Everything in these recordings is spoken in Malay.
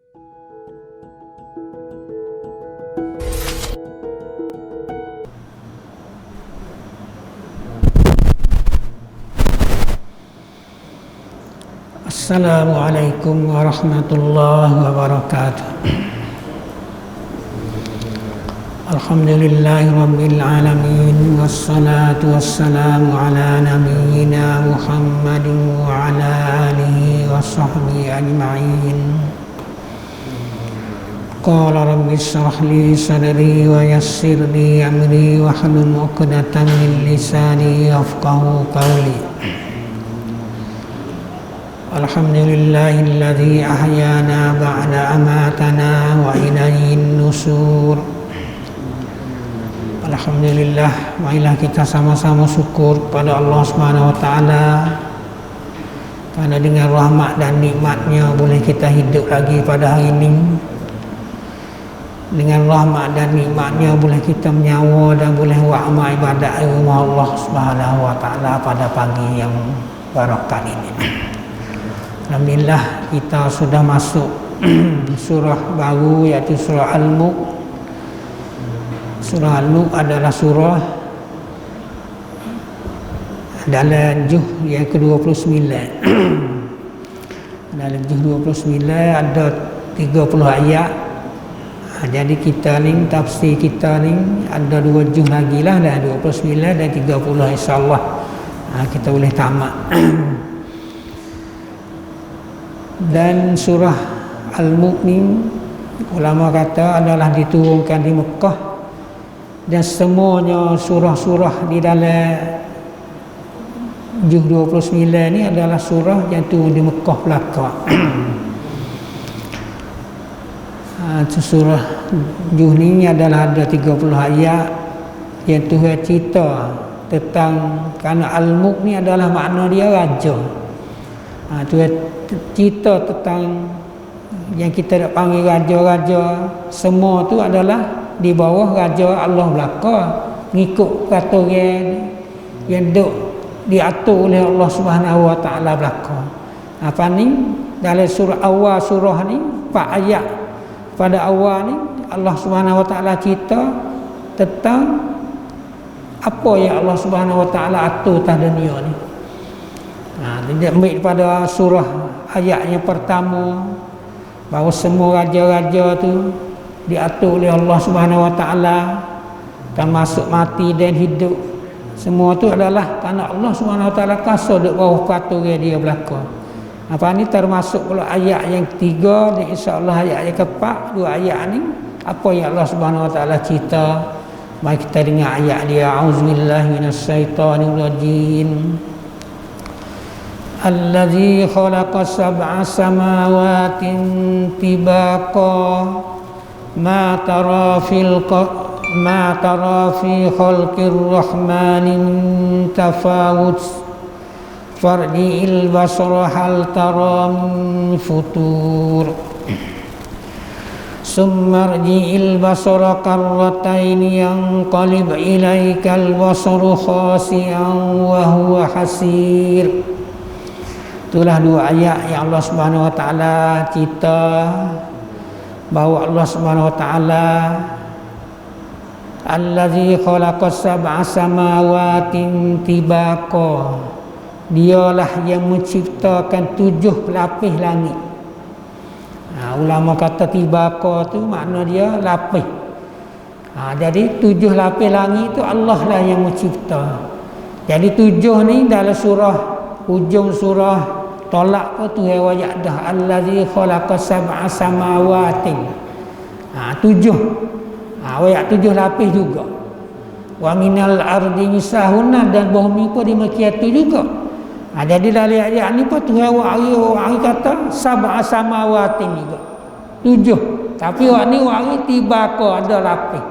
Assalamualaikum warahmatullahi wabarakatuh. Alhamdulillahi rabbil alamin, wassalatu wassalamu ala nabiyyina Muhammadin wa ala alihi wa sahbihi ajma'in. Qala rabbi shrah li sadri wa yassir li amri wa hlul 'uqdatam min lisani yafqahu qawli. Alhamdulillahilladzi ahyana ba'da amatana wa ilaihin nusur. Alhamdulillah, marilah kita sama-sama syukur kepada Allah Subhanahu wa taala kerana dengan rahmat dan nikmat-Nya boleh kita hidup lagi pada hari ini. Dengan rahmat dan nikmat-Nya boleh kita menyawa dan boleh buat amal ibadat di rumah Allah Subhanahu wa taala pada pagi yang barakat ini. Alhamdulillah, kita sudah masuk surah baru, iaitu surah Al-Mulk. Surah Al-Mulk adalah surah dalam juz yang ke-29. Dalam juz 29 ada 30 ayat. Jadi kita ni, tafsir kita ni ada 2 juz lagi lah, dah 29 dan 30, insyaAllah kita boleh tamat. Dan surah Al-Mulk ni ulama kata adalah diturunkan di Mekah, dan semuanya surah-surah di dalam juz 29 ni adalah surah yang turun di Mekah belaka. Surah juz ni adalah ada 30 ayat yang Tuhan cerita tentang, kerana Al-Mulk ni adalah makna dia raja. Tuhan cerita tentang yang kita nak panggil raja-raja, semua tu adalah di bawah raja Allah belaka, ngikut peraturan yang diatur oleh Allah Subhanahu wa taala belaka. Apa ni dalam surah awal surah ni 4 ayat pada awal ni Allah Subhanahu wa taala cerita tentang apa yang Allah Subhanahu wa taala atur atas dunia ni. Dia ambil pada surah ayat yang pertama bahawa semua raja-raja tu diatur oleh Allah Subhanahu wa taala, termasuk mati dan hidup. Semua tu adalah kerana Allah Subhanahu wa taala kuasa duk bawah peraturan dia belaka. Apa ni termasuk pula ayat yang ketiga dan insya-Allah ayat yang keempat. 2 ayat ni apa yang Allah Subhanahu wa taala cerita. Mari kita dengar ayat dia. Auzubillahi minasyaitonirrajim. Allazi khalaqa sab'a samawatin tibaqa ma tara fi khalqir rahmanin tafawut farji'il basara hal tara min futur summa rji'il basara karratain yanqalib ilaikal basaru khasi'an wa huwa hasir. Itulah 2 ayat yang Allah Subhanahu wa taala cerita bahawa Allah Subhanahu wa taala allazi khalaqa sab'a samawatin tibaqa, dialah yang menciptakan 7 lapis langit. Ulama kata tibaqa tu makna dia lapis. Jadi 7 lapis langit tu Allah lah yang mencipta. Jadi 7 ni dalam surah, hujung surah Tolak tu ayat dah, allazi khalaqa sab'a samawatin. 7. Ayat 7 lapis juga. Wa minal ardi misahunna, dan bumi pun demikian tu juga. Jadi dalam ayat ni pun Tuhan wahai kata sab'a samawatin juga. 7. Tapi wak ni tiba ko ada lapis.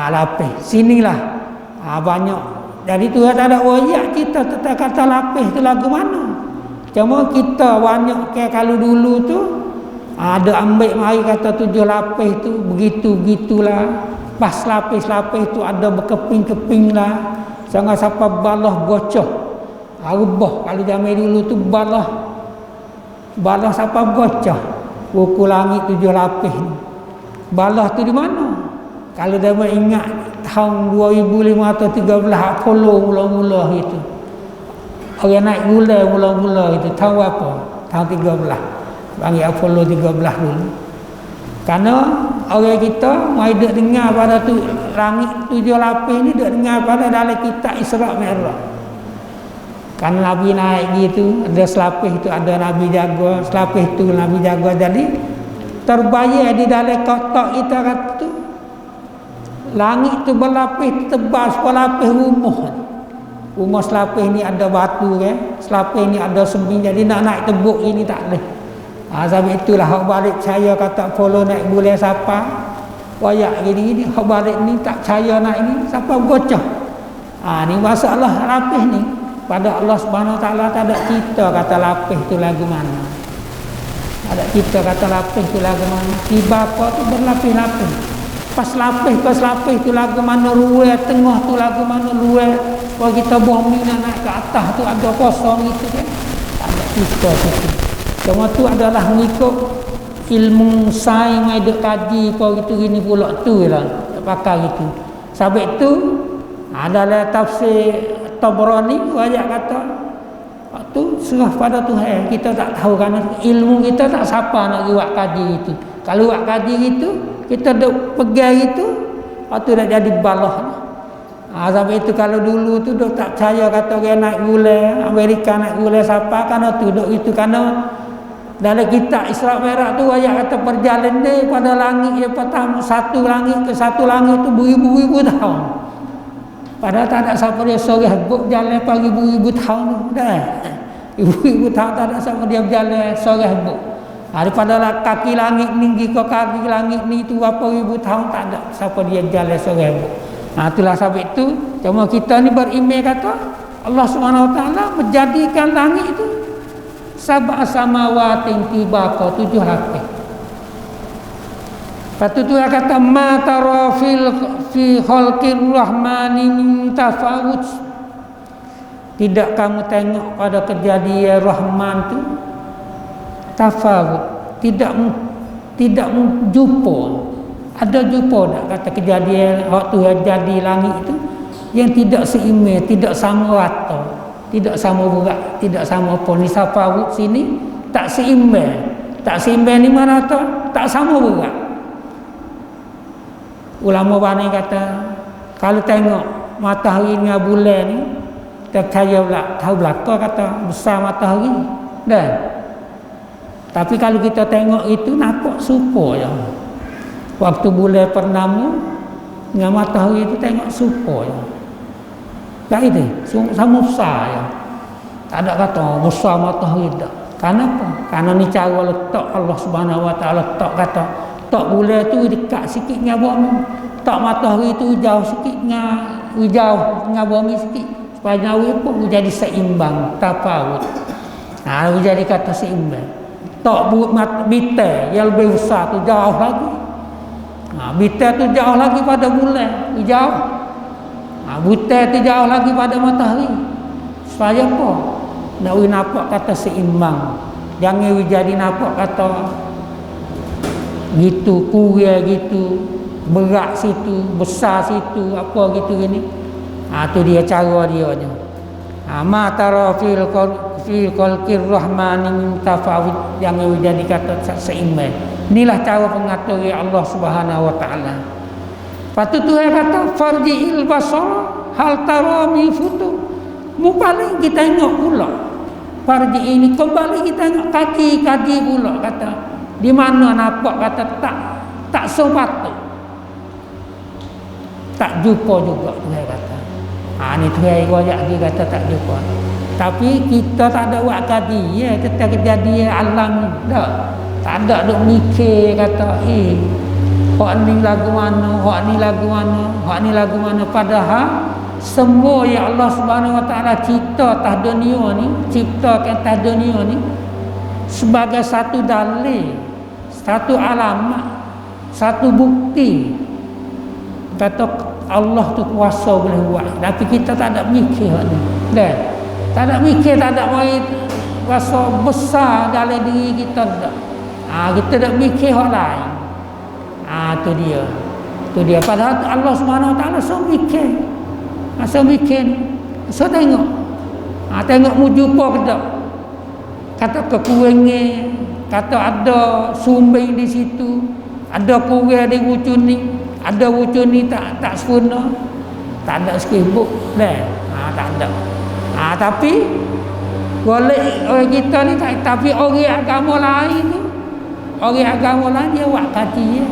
Lapis. Sinilah banyak. Jadi Tuhan tak ada ayat kita tentang kata lapis tu lagu mana. Cuma kita banyak kayak kalau dulu tu ada ambil mari kata 7 lapis tu begitu-begitulah. Pas lapis-lapis tu ada berkeping-keping lah. Jangan siapa balah gocoh. Rebah kalau zaman dulu tu balah siapa gocoh. buku langit 7 lapis ni. Balah tu di mana? Kalau dah ingat tahun 2513 Apollo mula-mula itu. Orang naik bulan mula-mula itu tahun apa? Tahun 13. Panggil Apollo 13 dulu. Kerana orang kita mai duk dengar pada tu langit 7 lapis ni duk dengar pada dalam kitab Isra' Mi'raj. Kan Nabi naik gitu, ada selapis tu ada Nabi jaga, selapis tu Nabi jaga, jadi terbayar di dalam kotak kita kata tu. Langit tu berlapis tebal berlapis rumah selapis ni ada batu kan, selapis ni ada sembing, jadi nak naik tebuk ini tak boleh. Sebab itulah hak balik saya kata follow naik bulan siapa wayak gini hak balik ni tak percaya naik ni siapa bocah. Ni masalah lapis ni. Pada Allah Subhanahu Wa Taala tak ada cerita kata lapis tu lagu mana. Ada cerita kata lapis tu lagu mana. Tiba apa tu berlapis-lapis. Pas lapis tu lagu mana, luar tengah tu lagu mana, luar. Kalau kita bumi nak naik ke atas tu ada kosong itu kan. Tak ada cerita tu. Cuma tu adalah mengikut ilmu sains yang duk kaji kau gitu gini pula tu lah. Tak pakai gitu. Sebab tu adalah tafsir Tabrani banyak kata tu serah pada Tuhan. Kita tak tahu kerana ilmu kita tak siapa nak buat kaji itu. Kalau buat kaji itu kita duk pegang itu, tu dah jadi balah. Sebab itu kalau dulu tu duk tak percaya kata orang naik bulan Amerika naik bulan siapa kerana tu duk itu kerana dalam kitab Isra' Mi'raj tu ayat kata perjalanan dia pada langit yang pertama satu langit ke satu langit tu beribu-ribu tahun. Padahal tak ada siapa dia sore habuk jalan pagi ribu tahun tu dah. Ribu tahun tak ada siapa dia berjalan sore habuk. Daripada kaki langit tinggi ke kaki langit ni tu berapa ribu tahun tak ada siapa dia jalan sore habuk. Itulah sebab itu cuma kita ni beriman kata Allah Subhanahu Wa Taala menjadikan langit itu sab'a samawatin tibaqa 7 lapis. Patu tu kata ma tara fi khalqir rahmani min tafawut. Tidak kamu tengok pada kejadian Rahman tu tafawut, tidak jumpa. Ada jumpa tak kata kejadian waktu jadi langit itu yang tidak seimbang, tidak sama rata, tidak sama berat, tidak sama apa ni tafawut sini tak seimbang. Tak seimbang ni mana tak sama berat. Ulama banyak kata kalau tengok matahari dengan bulan ni tak percaya pula tahu belaka kata besar matahari dah. Tapi kalau kita tengok itu nampak serupa je. Waktu bulan purnama dengan matahari itu tengok serupa je. Tak itu sama besar je. Tak ada kata besar matahari tak. Kenapa? Karena ni cara letak Allah Subhanahu Wa Taala letak kata tak bulan tu dekat sikit dengan bumi, tak matahari tu jauh sikit dengan bumi sikit, supaya nawi pun jadi seimbang, tafawut. Jadi kata seimbang. Tak bintang yang lebih besar tu jauh lagi. Bintang tu jauh lagi pada bulan, jauh. Bintang tu jauh lagi pada matahari. Supaya apa? Nak nampak kata seimbang. Jangan jadi nampak kata gitu kurang gitu, berat situ, besar situ, apa gitu gini. Tu dia cara dia je. Ma tara fil khalqir rahmani min tafawut, yang jadi kata seimbang. Inilah cara pengatur Allah Subhanahu Wa Taala. Patu Tuhan kata farji'il basar hal tara min futur. Mu paling kita tengok pula. Farji ini kembali kita tengok kaki pula kata. Di mana nampak kata tak sepatut. Tak jumpa juga Tuhan kata. Ni Tuhan royak dia kata tak jumpa. Tapi kita tak ada buat kaji ya, kita kejadian alam ni dah. Tak ada duk mikir kata hak ni lagu mana, hak ni lagu mana, hak ni lagu mana, padahal semua yang Allah Subhanahu Wa Taala cipta atas dunia ni, ciptakan atas dunia ni sebagai satu dalil, satu alamat, satu bukti kata Allah tu kuasa boleh buat. Tapi kita tak ada mikir ni. Dah. Tak ada mikir, tak ada mai rasa besar dalam diri kita dah. Kita tak mikir hak lain. Tu dia. Padahal Allah Subhanahu Wa Taala so mikir. Masa mikir ni. So tengok. Tengok mu jumpa ke tak? Kata kekurangan, kata ada sumbing di situ, ada kurang di wucun ni, ada wucun ni tak sempurna. Tak ada skripbook dah. Tak ada. Tapi boleh orang kita ni tak, tapi orang agama lain tu, orang agama lain dia buat kaji ya.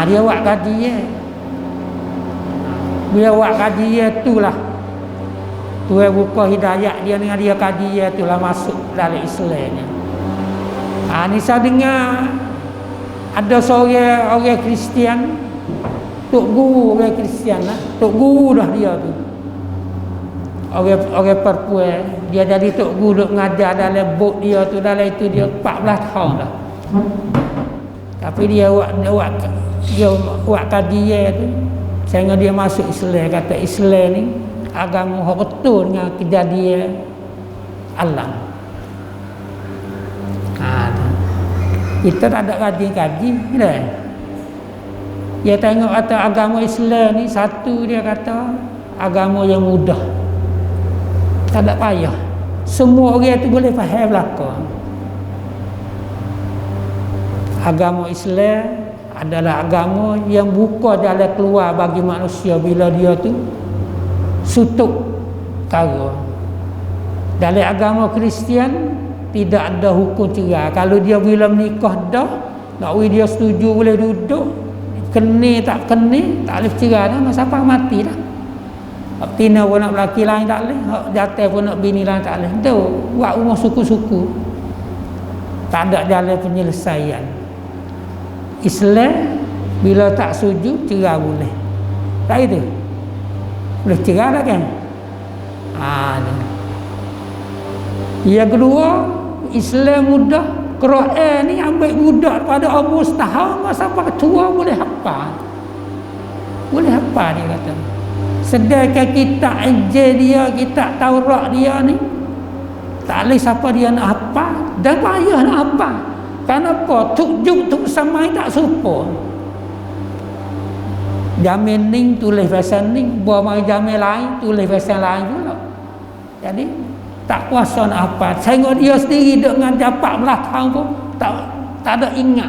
Dia buat kaji ya. Dia buat kaji ya itulah. Tuhan buka hidayah dia dengan dia kaji ya itulah masuk dalam Islam ni. Ni saya dengar ada seorang orang Kristian, tok guru orang Kristian lah, tok guru dah dia tu. Orang perempuan, dia jadi tok guru duk ngajar dalam bot dia tu, dalam itu dia 14 tahun dah. Tapi dia buat kajian tu sehingga dia masuk Islam. Kata Islam ni agama yang betul dengan kejadian alam. Kita tak ada kaji-kaji dah. Dia tengok kata agama Islam ni satu, dia kata agama yang mudah, tak ada payah, semua orang tu boleh faham belakang. Agama Islam adalah agama yang buka jalan keluar bagi manusia bila dia tu sutuk kara. Dalam agama Kristian tidak ada hukum cerai. Kalau dia bila menikah dah, nak dia setuju boleh duduk, kena tak kena tak boleh cerai dah, masa apa mati dah. Hak tina pun nak lelaki lain tak boleh, hak jantan pun nak bini lain tak boleh. Tu buat rumah suku-suku. Tak ada jalan penyelesaian. Islam bila tak setuju cerai boleh. Tak itu? Boleh cerai tak kan? Yang kedua, Islam mudah. Quran ni ambil budak pada umur setahun sampai tua boleh hafal. Boleh hafal dia kata. Sedangkan kita ajar dia, kita Taurat dia ni tak boleh siapa dia nak hafal, dan payah nak hafal. Kenapa? Tuk samai tak serupa. Jamin ning tulis bahasa ning, buah mai jamin lain tulis bahasa lain pula. Jadi tak kuasa nak hafal. Sehingga dia sendiri dengan 14 tahun pun tak ada ingat.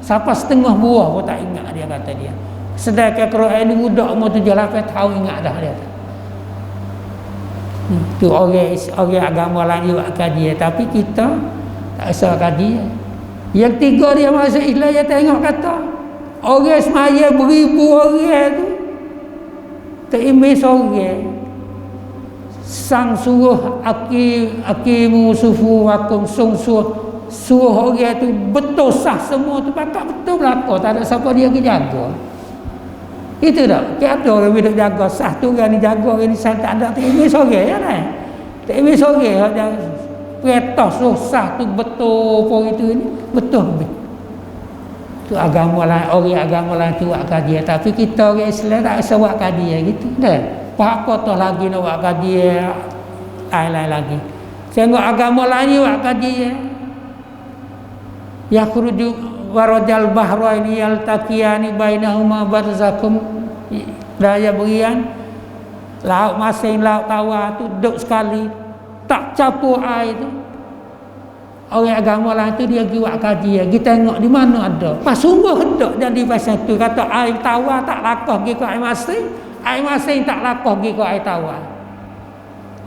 Sampai setengah buah pun tak ingat, dia kata dia. Sedangkan Quran ni budak umur 7-8 tahun ingat dah dia. Tu orang agama lain juga kaji, tapi kita tak usah kaji. Yang tiga dia masuk Islam, dia tengok kata orang semaya beribu orang tu tak imej seorang sang suruh akimu sufuwakum, suruh orang tu betul sah semua tu, pakak betul belaka, tak ada siapa dia pergi jaga. Itu tak? Ada orang hidup jaga sah tu, orang ni jaga, orang ni sah, tak ada, tak imej seorang ya kan? Tak imej seorang yang perintah suruh sah tu betul apa itu ni, betul habis. Tu agama lain, orang agama lain tu buat kajian, tapi kita orang Islam tak usah buat kajian gitu dah. Apa tu lagi nak buat kajian lain lagi. Tengok agama lain buat kajian. Yakhruju warajal bahraini yaltaqiyani bainahuma barzakum daya berian. Laut Masing, laut Tawar tu duduk sekali, tak campur air tu. Orang agama lain tu dia pergi buat kajian. Kita tengok di mana ada. Pas sungguh hendak jadi pasal tu. Kata air Tawar tak lakah pergi ke air Masing, air Masing tak lakah pergi ke air Tawar.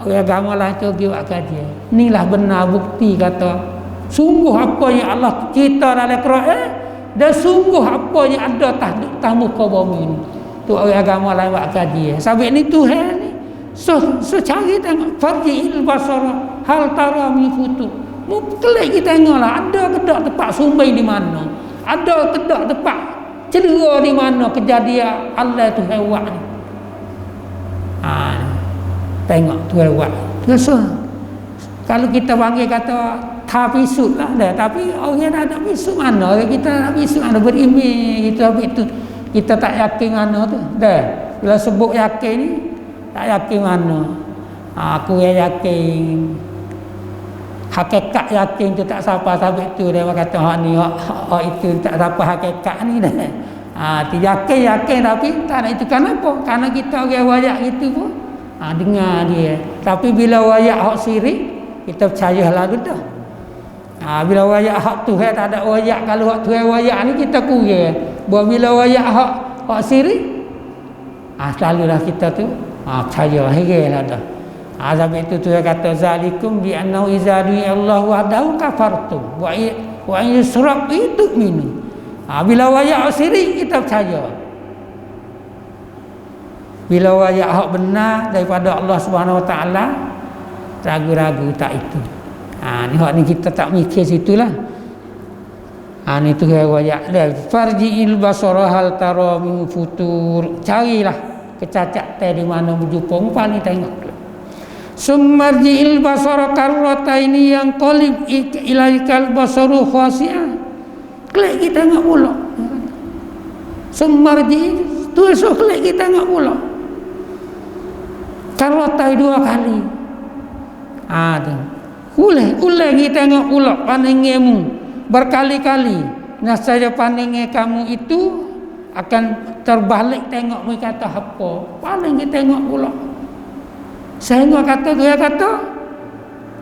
Orang agama lain tu pergi buat kajian. Inilah benar bukti kata sungguh apa yang Allah cerita dalam Quran dan sungguh apa yang ada atas muka bumi ni. Tu orang agama lain buat kajian. Sampai ni Tuhan ni so cari tengok farji'il basara hal tara min futur. Mungkin kita tengoklah ada kedak tempat sumbai di mana, ada kedak tempat cedera di mana kejadian Allah tu buat ni. Tengok tu buat. Terus kalau kita panggil kata tapisut lah dah, tapi orang tak ada pisut mana, orang kita nak pisut mana, berimej kita habis tu kita tak yakin mana tu dah. Bila sebut yakin ni tak yakin mana. Aku yang yakin hakikat yakin tu tak siapa sabit tu dia kata hak ni hak itu tak siapa hakikat ni dah. Yakin tapi tak nak itu. Kenapa? Karena kita orang wayak gitu pun dengar dia. Tapi bila wayak hak sirik kita percayalah dah. Bila wayak hak Tuhan tak ada wayak. Kalau hak Tuhan wayak ni kita kurang. Bila wayak hak sirik selalulah kita tu percaya heranlah dah. Sebab itu Tuhan kata zalikum bi annahu iza du'i Allah wahdahu kafartum wa in yusrak itu minum. Bila wayak sirik kita percaya. Bila wayak hak benar daripada Allah Subhanahu Wa Taala ragu-ragu tak itu. Ni hak ni kita tak mikir situlah. Ni tu wayak dia. Farji'il basara hal tara min futur. Carilah kecacat di mana berjumpa umpan ni tengok. Summarji'il basara karrataini yang qalib ilaikal basaru khasi'ah. Klik kita tengok pula. Summarji tu esok klik kita tengok pula. Karratai 2 kali. Tu. Uleh kita tengok pula pandangmu berkali-kali. Nasaya pandangnya kamu itu akan terbalik tengok mereka kata apa. Paling kita tengok pula. Sehingga kata dia kata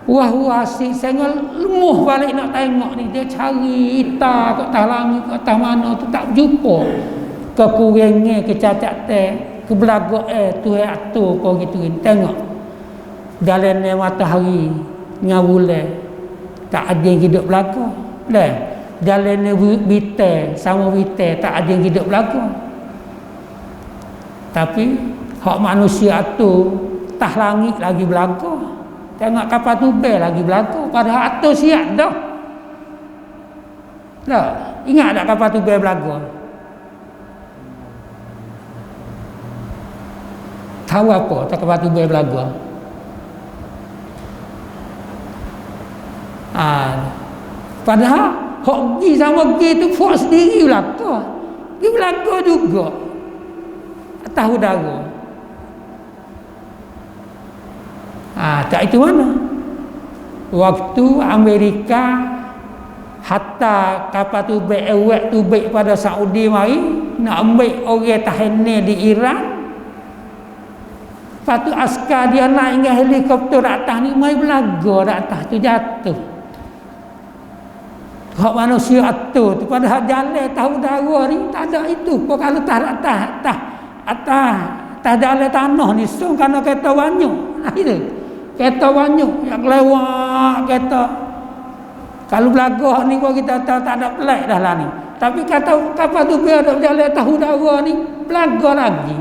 wah asyik sehingga lemuh balik nak tengok ni. Dia cari ita kat atas langit kat atas mana tu tak jumpa. Kekurangnya kecacatan kebelagak tu atur kau gitu tengok jalannya matahari dengan bulan tak ada yang hidup belaka dah. Jalannya bintang sama bintang tak ada yang hidup belaka. Tapi hak manusia atur tah langit lagi belaka. Tengok kapal tubel lagi belaka. Padahal atur siap dah. Dah. Ingat tak kapal tubel belaka? Tahu apa tak kapal tubel belaka? Padahal hak pergi sama pergi tu fuak sendiri belaka. Dia belaka juga. Atas udara. Tak itu mana? Waktu Amerika hatta kapal tubek pada Saudi mari nak ambil orang tahanan di Iran. Lepas tu askar dia naik dengan helikopter atas ni mai belaga atas tu jatuh. Hak manusia atur tu padahal jalan tahu udara ni tak ada itu. Kalau atas jalan tanah ni sung kerana kereta banyak. Itu. Kereta banyak yang lewat kereta. Kalau belagah ni kalau kita tak ada pelik dah lah ni. Tapi kata kapal tu biar ada berjalan tahu udara ni belagah lagi.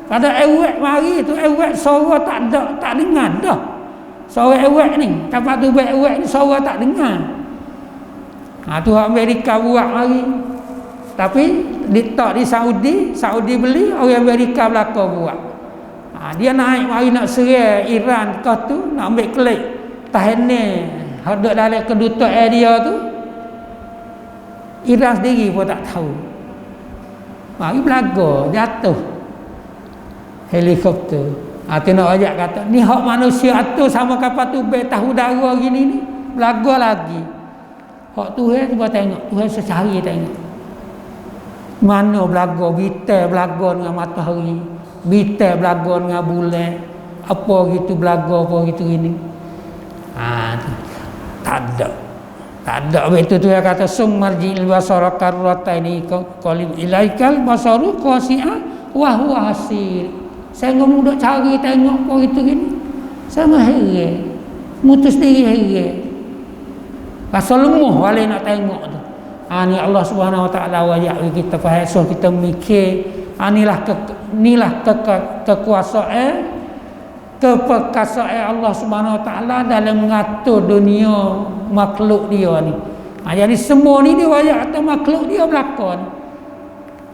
Pada ewek mari tu ewek suara tak ada, tak dengar dah. Suara ewek ni, kapal tu biar ewek ni suara tak dengar. Tu Amerika buat mari. Tapi ditak di Saudi beli orang Amerika belaka buat. Dia naik mari nak serang Iran kau tu nak ambil klik tahanan hadap dalam kedutaan dia tu Iran sendiri pun tak tahu mari belaga jatuh helikopter. Tu nak ajak kata ni hak manusia atur sama kapal tu tahu udara gini ni belaga lagi hak Tuhan cuba tengok Tuhan secari tengok mana belaga bintang belaga dengan matahari bintang belaga dengan bulan apa gitu belaga apa gitu ini tak ada begitu tu yang kata summarji'il basara karrataini qalib ilaikal basaru khasi'ah wa huwa hasil. Saya ngomong duk cari tengok apa gitu gini saya heran mutus diri heran rasa lemuh balik nak tengok tu. Ni Allah Subhanahu Wa Taala wajak kita faham so kita mikir inilah kekuasaan Allah Subhanahu Wa Taala dalam mengatur dunia makhluk dia ni. Jadi semua ni dia wajak atau makhluk dia belakon.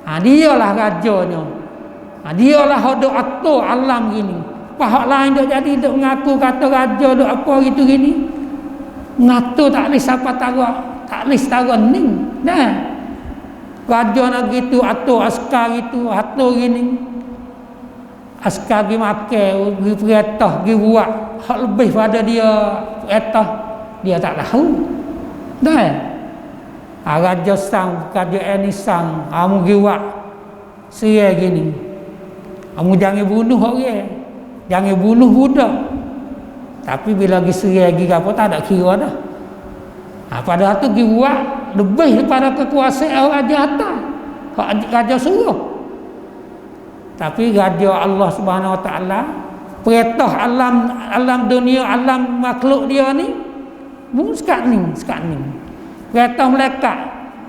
Dialah rajanya. Dialah hak atur alam gini. Pihak lain dok jadi dok mengaku kata raja dok apa gitu gini. Ngatur tak leh siapa tahu ning. Dah. Raja nak gitu atur askar gitu atur gini. Askar pergi makan, pergi perintah, pergi buat hak lebih pada dia perintah. dia tak tahu. Dah. Raja sang, kerajaan ni sang, kamu giwak serai gini. Kamu jangan bunuh orang. Jangan bunuh budak. Tapi bila pergi serai lagi apa tak ada kira dah. Padahal tu pergi buat lebih daripada kekuasaan raja atas. Raja suruh. Tapi raja Allah Subhanahu Wa Taala perintah alam dunia, alam makhluk dia ni sekat ni. Perintah malaikat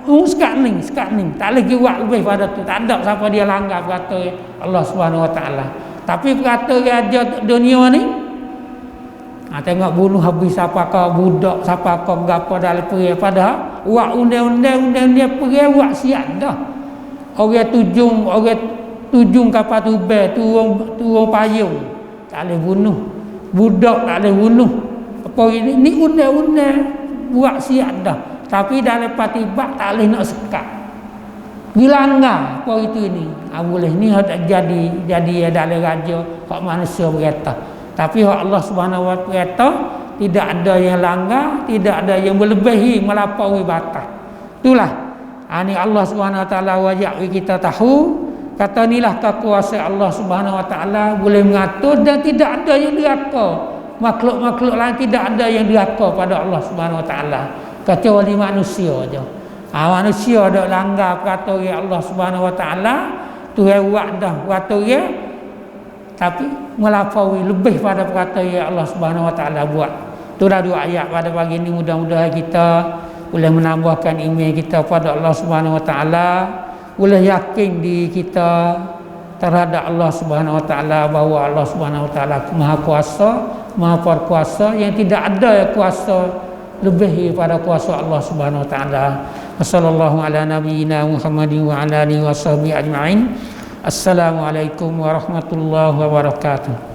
sekat ni. Tak lagi buat lebih pada tu. Tak ada siapa dia langgar perkata Allah Subhanahu Wa Taala. Tapi perkata raja dunia ni tengok bunuh habis siapakah budak, siapakah gapo dalam perang. Padahal buat undang-undang dia perang buat siap dah. Orang tujung kapal tubel, turun payung tak boleh bunuh. Budak tak boleh bunuh. Apa ini undang-undang buat siap dah. Tapi dalam patibak tak boleh nak sekat. Dilanggar apa itu ni. Boleh ni jadi dalam raja hak manusia berkata. Tapi hak Allah Subhanahu Wa Taala tidak ada yang langgar, tidak ada yang melebihi melampaui batas. Itulah ini Allah Subhanahu Wa Taala wajib kita tahu. Kata inilah kekuasaan Allah Subhanahu Wa Taala boleh mengatur dan tidak ada yang diraka. Makhluk-makhluk lain tidak ada yang diraka pada Allah Subhanahu Wa Taala kecuali manusia aja. Manusia ada langgar peraturan Allah Subhanahu Wa Taala, Tuhan buat dah peraturan tapi melampaui lebih pada peraturan Allah Subhanahu Wa Taala buat. Itulah dua ayat pada pagi ini, mudah-mudahan kita boleh menambahkan iman kita pada Allah Subhanahu Wa Taala, boleh yakin di kita terhadap Allah Subhanahu Wa Taala bahawa Allah Subhanahu Wa Taala Maha Kuasa, Maha Perkuasa yang tidak ada kuasa lebih daripada kuasa Allah Subhanahu Wa Taala. Wassallallahu ala nabiyyina Muhammadin wa ala alihi washabbihi ajma'in. Assalamualaikum warahmatullahi wabarakatuh.